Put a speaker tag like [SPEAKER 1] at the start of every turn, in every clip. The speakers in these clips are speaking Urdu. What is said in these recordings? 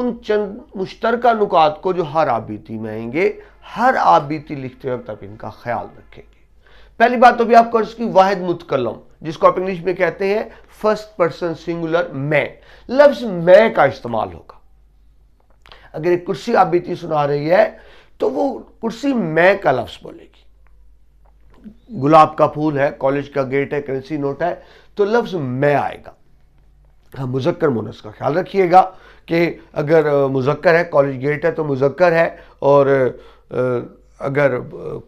[SPEAKER 1] ان چند مشترکہ نکات کو جو ہر آپ بیتی میں آئیں گے، ہر آپ بیتی لکھتے وقت آپ ان کا خیال رکھیں گے۔ پہلی بات تو بھی آپ کو عرض کی واحد متکلم، جس کو آپ انگلش میں کہتے ہیں فرسٹ پرسن سنگولر میں، لفظ میں کا استعمال ہوگا۔ اگر ایک کرسی آپ بیتی سنا رہی ہے تو وہ کرسی میں کا لفظ بولے گی۔ گلاب کا پھول ہے، کالج کا گیٹ ہے، کرنسی نوٹ ہے، تو لفظ میں آئے گا۔ ہاں، مذکر مونس کا خیال رکھیے گا کہ اگر مذکر ہے، کالج گیٹ ہے تو مذکر ہے، اور اگر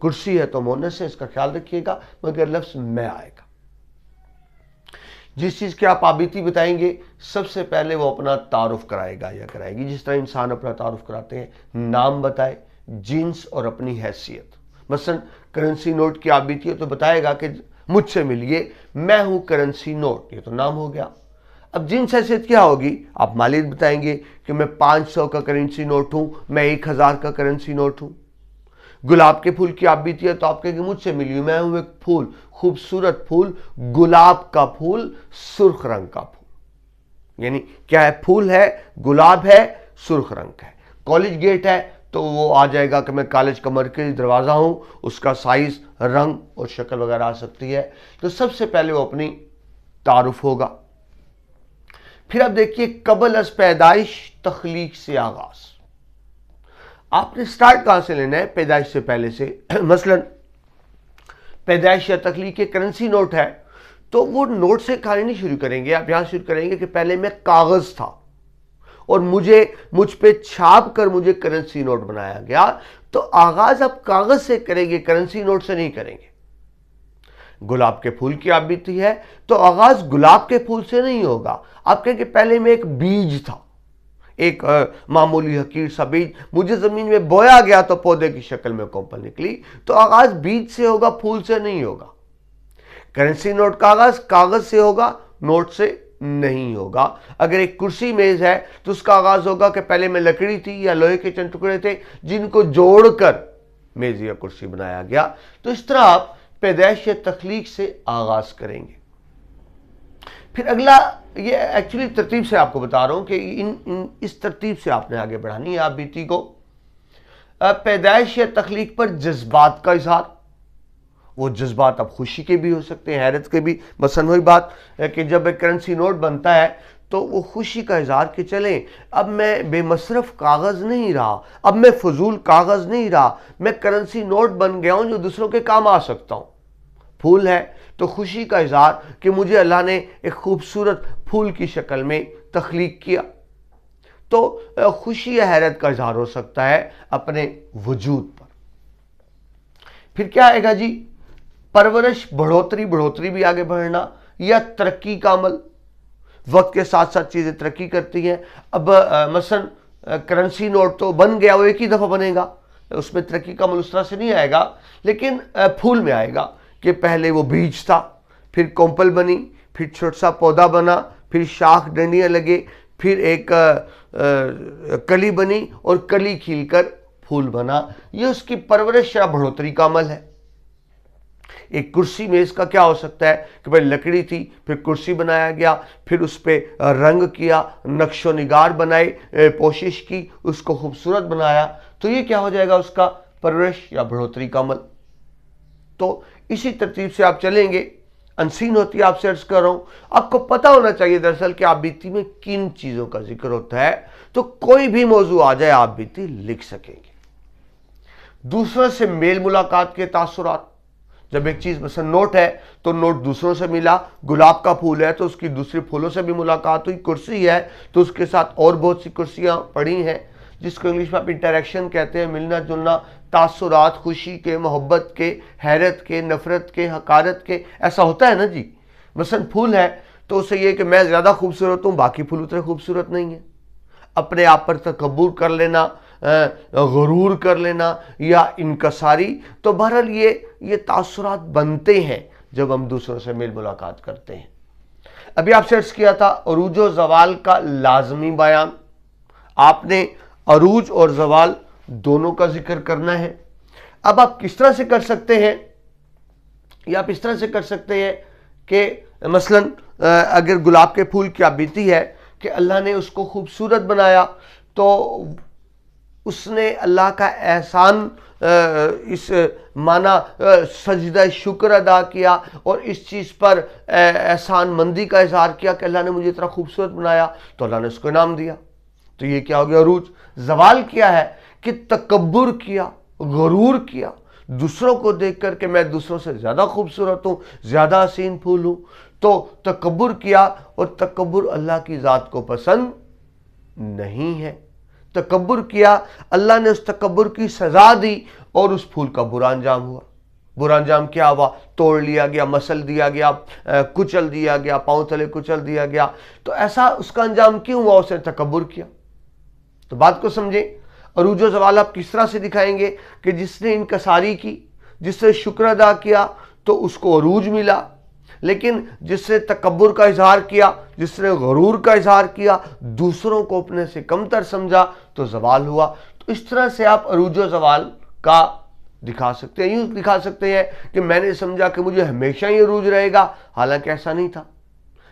[SPEAKER 1] کرسی ہے تو مونس ہے، اس کا خیال رکھیے گا، مگر لفظ میں آئے گا۔ جس چیز کی آپ آبیتی بتائیں گے، سب سے پہلے وہ اپنا تعارف کرائے گا یا کرائے گی، جس طرح انسان اپنا تعارف کراتے ہیں، نام بتائے، جنس اور اپنی حیثیت۔ مثلا کرنسی نوٹ کی آبیتی ہے تو بتائے گا کہ مجھ سے ملیے، میں ہوں کرنسی نوٹ، یہ تو نام ہو گیا۔ اب جنس حیثیت کیا ہوگی؟ آپ مالیت بتائیں گے کہ میں 500 کا کرنسی نوٹ ہوں، میں 1000 کا کرنسی نوٹ ہوں۔ گلاب کے پھول کی آپ بیتی ہے تو آپ کہیں گے مجھ سے ملی، میں ہوں ایک پھول، خوبصورت پھول، گلاب کا پھول، سرخ رنگ کا پھول۔ یعنی کیا ہے؟ پھول ہے، گلاب ہے، سرخ رنگ کا ہے۔ کالج گیٹ ہے تو وہ آ جائے گا کہ میں کالج کا مرکزی دروازہ ہوں، اس کا سائز، رنگ اور شکل وغیرہ آ سکتی ہے۔ تو سب سے پہلے وہ اپنی تعارف ہوگا۔ پھر اب دیکھیے قبل از پیدائش تخلیق سے آغاز۔ آپ نے سٹارٹ کہاں سے لینا ہے؟ پیدائش سے پہلے سے۔ مثلا پیدائش یا تخلیق کے کرنسی نوٹ ہے تو وہ نوٹ سے کہانی نہیں شروع کریں گے، آپ یہاں شروع کریں گے کہ پہلے میں کاغذ تھا اور مجھ پہ چھاپ کر مجھے کرنسی نوٹ بنایا گیا، تو آغاز آپ کاغذ سے کریں گے، کرنسی نوٹ سے نہیں کریں گے۔ گلاب کے پھول کی آپ بیتی ہے تو آغاز گلاب کے پھول سے نہیں ہوگا، آپ کہیں کہ پہلے میں ایک بیج تھا، ایک معمولی حقیر سا بیج، مجھے زمین میں بویا گیا تو پودے کی شکل میں کومپل نکلی، تو آغاز بیج سے ہوگا، پھول سے نہیں ہوگا۔ کرنسی نوٹ کا آغاز کاغذ سے ہوگا، نوٹ سے نہیں ہوگا۔ اگر ایک کرسی میز ہے تو اس کا آغاز ہوگا کہ پہلے میں لکڑی تھی یا لوہے کے چند ٹکڑے تھے جن کو جوڑ کر میز یا کرسی بنایا گیا۔ تو اس طرح آپ پیدائش یا تخلیق سے آغاز کریں گے۔ پھر اگلا، یہ ایکچولی ترتیب سے آپ کو بتا رہا ہوں کہ اس ترتیب سے آپ نے آگے بڑھانی ہے آپ بیتی کو۔ پیدائش یا تخلیق پر جذبات کا اظہار، وہ جذبات اب خوشی کے بھی ہو سکتے ہیں، حیرت کے بھی۔ مثلا وہی بات کہ جب ایک کرنسی نوٹ بنتا ہے تو وہ خوشی کا اظہار کہ چلیں اب میں بے مصرف کاغذ نہیں رہا، اب میں فضول کاغذ نہیں رہا، میں کرنسی نوٹ بن گیا ہوں جو دوسروں کے کام آ سکتا ہوں۔ پھول ہے تو خوشی کا اظہار کہ مجھے اللہ نے ایک خوبصورت پھول کی شکل میں تخلیق کیا۔ تو خوشی یا حیرت کا اظہار ہو سکتا ہے اپنے وجود پر۔ پھر کیا آئے گا جی؟ پرورش، بڑھوتری بھی آگے بڑھنا، یا ترقی کا عمل۔ وقت کے ساتھ ساتھ چیزیں ترقی کرتی ہیں۔ اب مثلا کرنسی نوٹ تو بن گیا، وہ ایک ہی دفعہ بنے گا، اس میں ترقی کا عمل اس طرح سے نہیں آئے گا، لیکن پھول میں آئے گا کہ پہلے وہ بیج تھا، پھر کومپل بنی، پھر چھوٹا سا پودا بنا، پھر شاخ ڈنڈیاں لگے، پھر ایک کلی بنی اور کلی کھیل کر پھول بنا۔ یہ اس کی پرورش یا بڑھوتری کا عمل ہے۔ ایک کرسی میز کا کیا ہو سکتا ہے کہ بھائی لکڑی تھی، پھر کرسی بنایا گیا، پھر اس پہ رنگ کیا، نقش و نگار بنائے، کوشش کی، اس کو خوبصورت بنایا، تو یہ کیا ہو جائے گا؟ اس کا پرورش یا بڑھوتری کا عمل۔ تو اسی ترتیب سے آپ چلیں گے۔ انسین ہوتی ہے، آپ سے عرض کر رہا ہوں، آپ کو پتہ ہونا چاہیے دراصل کہ آپ بیتی میں کن چیزوں کا ذکر ہوتا ہے، تو کوئی بھی موضوع آ جائے آپ بیتی لکھ سکیں گے۔ دوسروں سے میل ملاقات کے تاثرات، جب ایک چیز مثلا نوٹ ہے تو نوٹ دوسروں سے ملا، گلاب کا پھول ہے تو اس کی دوسرے پھولوں سے بھی ملاقات ہوئی، کرسی ہے تو اس کے ساتھ اور بہت سی کرسیاں پڑی ہیں، جس کو انگلش میں آپ انٹریکشن کہتے ہیں، ملنا جلنا، تاثرات، خوشی کے، محبت کے، حیرت کے، نفرت کے، حقارت کے، ایسا ہوتا ہے نا جی۔ مثلا پھول ہے تو اسے یہ کہ میں زیادہ خوبصورت ہوں، باقی پھول اتنے خوبصورت نہیں ہیں، اپنے آپ پر تکبر کر لینا، غرور کر لینا یا انکساری، تو بہرحال یہ تاثرات بنتے ہیں جب ہم دوسروں سے میل ملاقات کرتے ہیں۔ ابھی آپ سے عرض کیا تھا عروج و زوال کا لازمی بیان، آپ نے عروج اور زوال دونوں کا ذکر کرنا ہے۔ اب آپ کس طرح سے کر سکتے ہیں؟ یا آپ اس طرح سے کر سکتے ہیں کہ مثلا اگر گلاب کے پھول کی آپ بیتی ہے کہ اللہ نے اس کو خوبصورت بنایا، تو اس نے اللہ کا احسان اس معنی سجدہ شکر ادا کیا اور اس چیز پر احسان مندی کا اظہار کیا کہ اللہ نے مجھے اتنا خوبصورت بنایا، تو اللہ نے اس کو انعام دیا۔ تو یہ کیا ہو گیا؟ عروج۔ زوال کیا ہے کہ تکبر کیا، غرور کیا، دوسروں کو دیکھ کر کہ میں دوسروں سے زیادہ خوبصورت ہوں، زیادہ حسین پھول ہوں، تو تکبر کیا، اور تکبر اللہ کی ذات کو پسند نہیں ہے۔ تکبر کیا، اللہ نے اس تکبر کی سزا دی اور اس پھول کا برا انجام ہوا۔ برا انجام کیا ہوا؟ توڑ لیا گیا، مسل دیا گیا، کچل دیا گیا، پاؤں تلے کچل دیا گیا۔ تو ایسا اس کا انجام کیوں ہوا؟ اس نے تکبر کیا۔ تو بات کو سمجھیں، عروج و زوال آپ کس طرح سے دکھائیں گے کہ جس نے انکساری کی، جس نے شکر ادا کیا تو اس کو عروج ملا، لیکن جس نے تکبر کا اظہار کیا، جس نے غرور کا اظہار کیا، دوسروں کو اپنے سے کمتر سمجھا، تو زوال ہوا۔ تو اس طرح سے آپ عروج و زوال کا دکھا سکتے ہیں۔ یوں دکھا سکتے ہیں کہ میں نے سمجھا کہ مجھے ہمیشہ ہی عروج رہے گا، حالانکہ ایسا نہیں تھا۔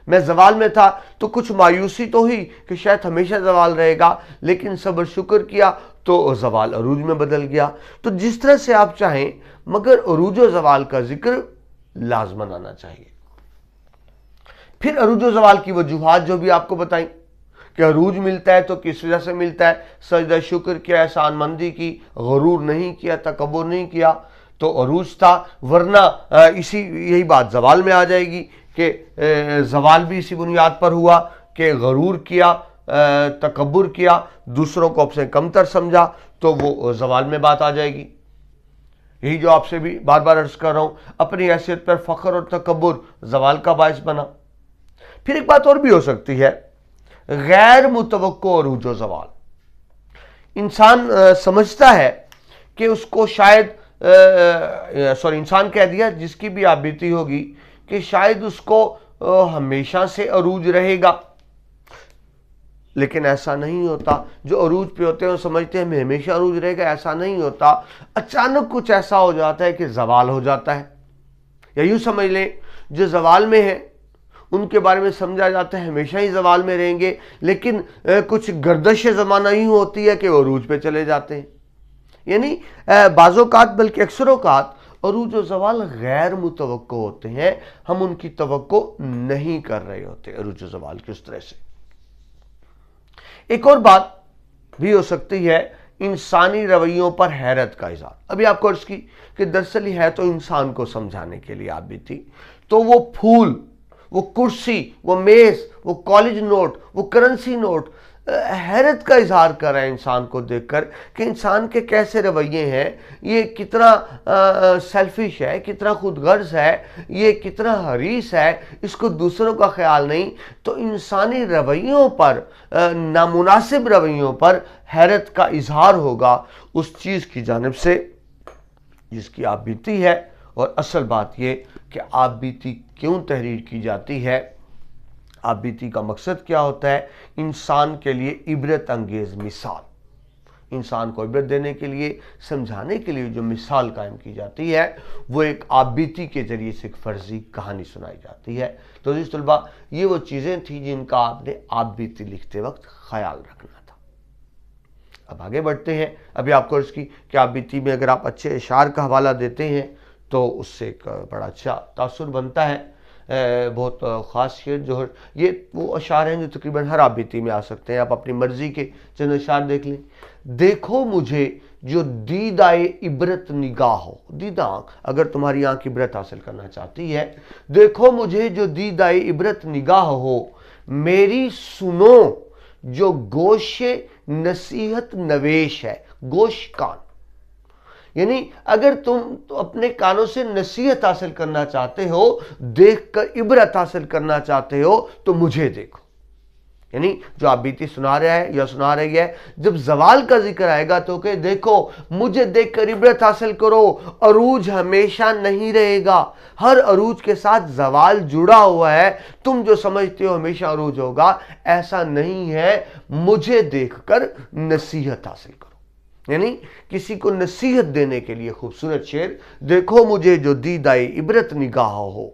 [SPEAKER 1] میں زوال میں تھا تو کچھ مایوسی تو ہوئی کہ شاید ہمیشہ زوال رہے گا، لیکن صبر شکر کیا تو زوال عروج میں بدل گیا۔ تو جس طرح سے آپ چاہیں، مگر عروج و زوال کا ذکر لازماً آنا چاہیے۔ پھر عروج و زوال کی وجوہات جو بھی آپ کو بتائیں کہ عروج ملتا ہے تو کس وجہ سے ملتا ہے، سجدہ شکر کیا، احسان مندی کی، غرور نہیں کیا، تکبر نہیں کیا، تو عروج تھا۔ ورنہ یہی بات زوال میں آ جائے گی کہ زوال بھی اسی بنیاد پر ہوا کہ غرور کیا، تکبر کیا، دوسروں کو اپنے کمتر سمجھا، تو وہ زوال میں بات آ جائے گی۔ یہی جو آپ سے بھی بار بار عرض کر رہا ہوں، اپنی حیثیت پر فخر اور تکبر زوال کا باعث بنا۔ پھر ایک بات اور بھی ہو سکتی ہے، غیر متوقع عروج و زوال۔ انسان سمجھتا ہے کہ اس کو شاید انسان کہہ دیا، جس کی بھی آپ بیتی ہوگی، کہ شاید اس کو ہمیشہ سے عروج رہے گا، لیکن ایسا نہیں ہوتا۔ جو عروج پہ ہوتے ہیں وہ سمجھتے ہیں ہمیں ہمیشہ عروج رہے گا، ایسا نہیں ہوتا۔ اچانک کچھ ایسا ہو جاتا ہے کہ زوال ہو جاتا ہے، یا یوں سمجھ لیں جو زوال میں ہیں ان کے بارے میں سمجھا جاتا ہے ہمیشہ ہی زوال میں رہیں گے، لیکن کچھ گردش زمانہ ہی ہوتی ہے کہ وہ عروج پہ چلے جاتے ہیں۔ یعنی بعض اوقات بلکہ اکثر اوقات عروج و زوال غیر متوقع ہوتے ہیں، ہم ان کی توقع نہیں کر رہے ہوتے عروج و زوال کی اس طرح سے۔ ایک اور بات بھی ہو سکتی ہے، انسانی رویوں پر حیرت کا اظہار۔ ابھی آپ کو عرض کی کہ دراصل یہ ہے تو انسان کو سمجھانے کے لیے آپ بھی تھی، تو وہ پھول، وہ کرسی، وہ میز، وہ کالج نوٹ، وہ کرنسی نوٹ حیرت کا اظہار کر رہا ہے انسان کو دیکھ کر کہ انسان کے کیسے رویے ہیں، یہ کتنا سیلفش ہے، کتنا خود غرض ہے، یہ کتنا حریص ہے، اس کو دوسروں کا خیال نہیں۔ تو انسانی رویوں پر، نامناسب رویوں پر حیرت کا اظہار ہوگا اس چیز کی جانب سے جس کی آپ بیتی ہے۔ اور اصل بات یہ کہ آپ بیتی کیوں تحریر کی جاتی ہے، آپ بیتی کا مقصد کیا ہوتا ہے؟ انسان کے لیے عبرت انگیز مثال، انسان کو عبرت دینے کے لیے، سمجھانے کے لیے جو مثال قائم کی جاتی ہے، وہ ایک آپ بیتی کے ذریعے سے ایک فرضی کہانی سنائی جاتی ہے۔ تو عزیز طلباء، یہ وہ چیزیں تھیں جن کا آپ نے آپ بیتی لکھتے وقت خیال رکھنا تھا۔ اب آگے بڑھتے ہیں۔ ابھی آپ کو عرض کی کہ آپ بیتی میں اگر آپ اچھے اشعار کا حوالہ دیتے ہیں تو اس سے ایک بڑا اچھا تاثر بنتا ہے۔ بہت خاص شعر جو ہے، یہ وہ اشعار ہیں جو تقریباً ہر آپ بیتی میں آ سکتے ہیں۔ آپ اپنی مرضی کے چند اشعار دیکھ لیں۔ دیکھو مجھے جو دیدائے عبرت نگاہ ہو، دیدہ آنکھ، اگر تمہاری آنکھ عبرت حاصل کرنا چاہتی ہے، دیکھو مجھے جو دیدائے عبرت نگاہ ہو، میری سنو جو گوش نصیحت نویش ہے، گوش کان، یعنی اگر تم اپنے کانوں سے نصیحت حاصل کرنا چاہتے ہو، دیکھ کر عبرت حاصل کرنا چاہتے ہو، تو مجھے دیکھو۔ یعنی جو آپ بیتی سنا رہا ہے یا سنا رہی ہے، جب زوال کا ذکر آئے گا تو کہ دیکھو مجھے دیکھ کر عبرت حاصل کرو، عروج ہمیشہ نہیں رہے گا، ہر عروج کے ساتھ زوال جڑا ہوا ہے۔ تم جو سمجھتے ہو ہمیشہ عروج ہوگا، ایسا نہیں ہے، مجھے دیکھ کر نصیحت حاصل کرو۔ یعنی کسی کو نصیحت دینے کے لیے خوبصورت شعر، دیکھو مجھے جو دیدائے عبرت نگاہ ہو،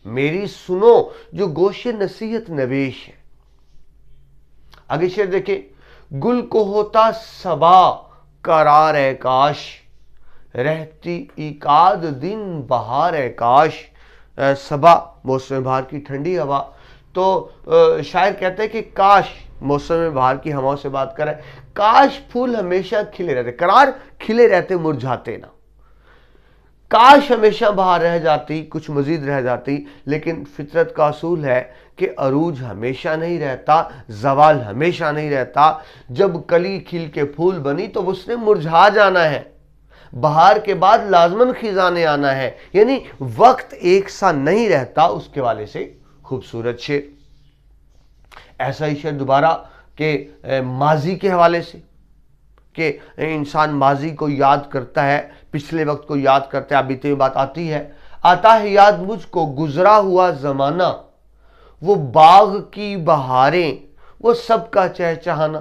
[SPEAKER 1] میری سنو جو گوش نصیحت نویش ہے۔ آگے شعر دیکھیں، گل کو ہوتا صبا قرار ہے کاش، رہتی ایکاد دن بہار ہے کاش۔ صبا موسم بہار کی ٹھنڈی ہوا، تو شاعر کہتے ہیں کہ کاش، موسم بہار کی ہواؤں سے بات کر رہا ہے، کاش پھول ہمیشہ کھلے رہتے، قرار کھلے رہتے، مرجھاتے نہ، کاش ہمیشہ بہار رہ جاتی، کچھ مزید رہ جاتی۔ لیکن فطرت کا اصول ہے کہ عروج ہمیشہ نہیں رہتا، زوال ہمیشہ نہیں رہتا۔ جب کلی کھل کے پھول بنی تو اس نے مرجھا جانا ہے، بہار کے بعد لازماً خزانے آنا ہے، یعنی وقت ایک سا نہیں رہتا۔ اس کے والے سے خوبصورت شعر، ایسا ہی شعر دوبارہ کہ ماضی کے حوالے سے، کہ انسان ماضی کو یاد کرتا ہے، پچھلے وقت کو یاد کرتا ہے، ابھی تو یہ بات آتی ہے، آتا ہے یاد مجھ کو گزرا ہوا زمانہ، وہ باغ کی بہاریں، وہ سب کا چہچہانا۔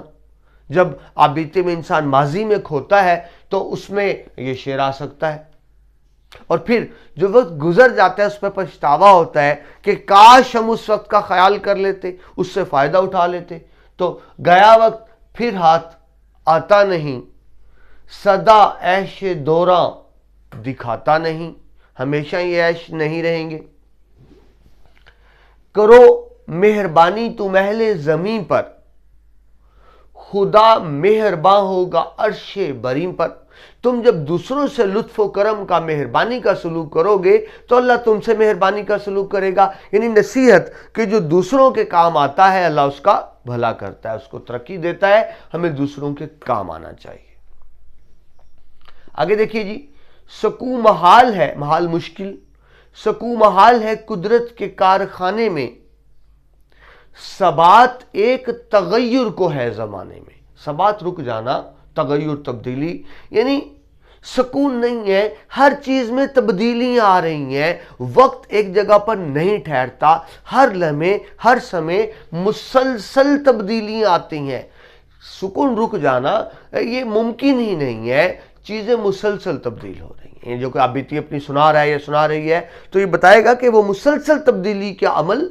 [SPEAKER 1] جب آبیتے میں انسان ماضی میں کھوتا ہے تو اس میں یہ شعر آ سکتا ہے، اور پھر جو وقت گزر جاتا ہے اس پہ پچھتاوا ہوتا ہے کہ کاش ہم اس وقت کا خیال کر لیتے، اس سے فائدہ اٹھا لیتے۔ تو گیا وقت پھر ہاتھ آتا نہیں، سدا عیش دوراں دکھاتا نہیں، ہمیشہ یہ عیش نہیں رہیں گے۔ کرو مہربانی تم اہل زمین پر، خدا مہرباں ہوگا عرش بریم پر۔ تم جب دوسروں سے لطف و کرم کا، مہربانی کا سلوک کرو گے تو اللہ تم سے مہربانی کا سلوک کرے گا، یعنی نصیحت کہ جو دوسروں کے کام آتا ہے اللہ اس کا بھلا کرتا ہے، اس کو ترقی دیتا ہے۔ ہمیں دوسروں کے کام آنا چاہیے۔ آگے دیکھیے جی، سکو محال ہے، محال مشکل، سکو محال ہے قدرت کے کارخانے میں، ثبات ایک تغیر کو ہے زمانے میں۔ ثبات رک جانا، تغیر تبدیلی، یعنی سکون نہیں ہے، ہر چیز میں تبدیلیاں آ رہی ہیں، وقت ایک جگہ پر نہیں ٹھہرتا، ہر لمحے ہر سمے مسلسل تبدیلیاں آتی ہیں۔ سکون رک جانا یہ ممکن ہی نہیں ہے، چیزیں مسلسل تبدیل ہو رہی ہیں۔ جو کہ آپ بیتی اپنی سنا رہا ہے یا سنا رہی ہے تو یہ بتائے گا کہ وہ مسلسل تبدیلی کا عمل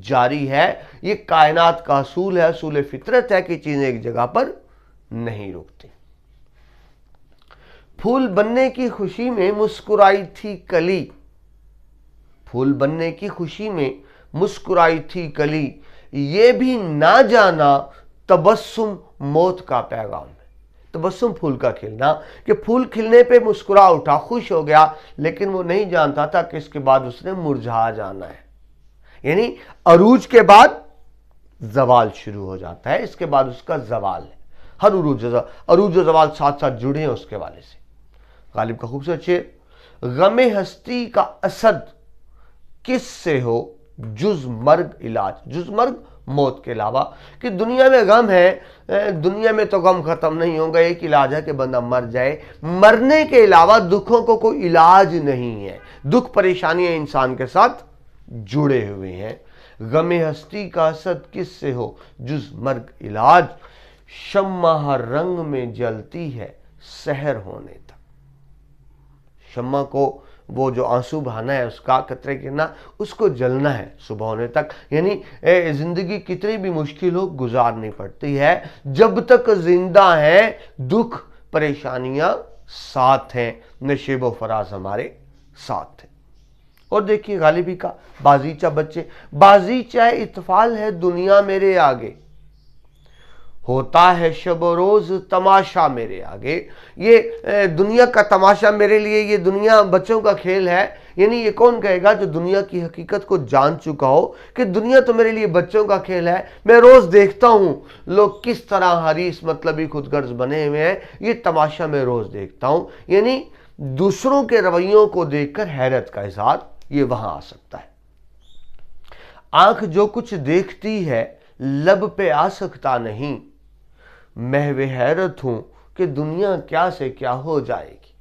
[SPEAKER 1] جاری ہے۔ یہ کائنات کا اصول ہے، اصول فطرت ہے کہ چیزیں ایک جگہ پر نہیں رکتی۔ پھول بننے کی خوشی میں مسکرائی تھی کلی، پھول بننے کی خوشی میں مسکرائی تھی کلی، یہ بھی نہ جانا تبسم موت کا پیغام ہے۔ تبسم پھول کا کھلنا، کہ پھول کھلنے پہ مسکرا اٹھا، خوش ہو گیا، لیکن وہ نہیں جانتا تھا کہ اس کے بعد اس نے مرجھا جانا ہے، یعنی عروج کے بعد زوال شروع ہو جاتا ہے، اس کے بعد اس کا زوال ہے۔ ہر عروج و زوال ساتھ ساتھ جڑے ہیں اس کے والے سے۔ غالب کا خوبصورت شعر، غم ہستی کا اسد کس سے ہو جز مرگ علاج، جز مرگ موت کے علاوہ، کہ دنیا میں غم ہے، دنیا میں تو غم ختم نہیں ہوگا، ایک علاج ہے کہ بندہ مر جائے، مرنے کے علاوہ دکھوں کو کوئی علاج نہیں ہے، دکھ پریشانیاں انسان کے ساتھ جڑے ہوئے ہیں۔ غم ہستی کا اسد کس سے ہو جز مرگ علاج، شمع ہر رنگ میں جلتی ہے سحر ہونے تک۔ شمع کو وہ جو آنسو بہانا ہے، اس کا قطرے گرنا، اس کو جلنا ہے صبح ہونے تک، یعنی زندگی کتنی بھی مشکل ہو گزارنی پڑتی ہے، جب تک زندہ ہیں دکھ پریشانیاں ساتھ ہیں، نشیب و فراز ہمارے ساتھ ہیں۔ اور دیکھیے غالبی کا بازیچہ بچے، بازیچہ اطفال ہے دنیا میرے آگے، ہوتا ہے شب و روز تماشا میرے آگے۔ یہ دنیا کا تماشا میرے لیے، یہ دنیا بچوں کا کھیل ہے، یعنی یہ کون کہے گا جو دنیا کی حقیقت کو جان چکا ہو کہ دنیا تو میرے لیے بچوں کا کھیل ہے۔ میں روز دیکھتا ہوں لوگ کس طرح حریص مطلبی خود غرض بنے ہوئے ہیں، یہ تماشا میں روز دیکھتا ہوں، یعنی دوسروں کے رویوں کو دیکھ کر حیرت کا اظہار یہ وہاں آ سکتا ہے۔ آنکھ جو کچھ دیکھتی ہے لب پہ آ سکتا نہیں، محو حیرت ہوں کہ دنیا کیا سے کیا ہو جائے گی۔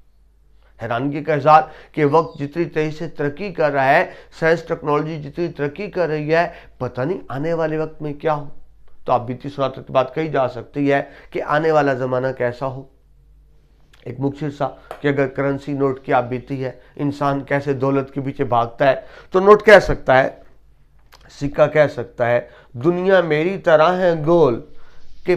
[SPEAKER 1] حیرانگی کا اظہار کہ وقت جتنی تیزی سے ترقی کر رہا ہے، سائنس ٹیکنالوجی جتنی ترقی کر رہی ہے، پتہ نہیں آنے والے وقت میں کیا ہو۔ تو آپ بیتی سناتے کی بات کہی جا سکتی ہے کہ آنے والا زمانہ کیسا ہو۔ ایک مختصر سا کہ اگر کرنسی نوٹ کی آپ بیتی ہے، انسان کیسے دولت کے پیچھے بھاگتا ہے، تو نوٹ کہہ سکتا ہے، سکہ کہہ سکتا ہے، دنیا میری طرح ہے گول کہ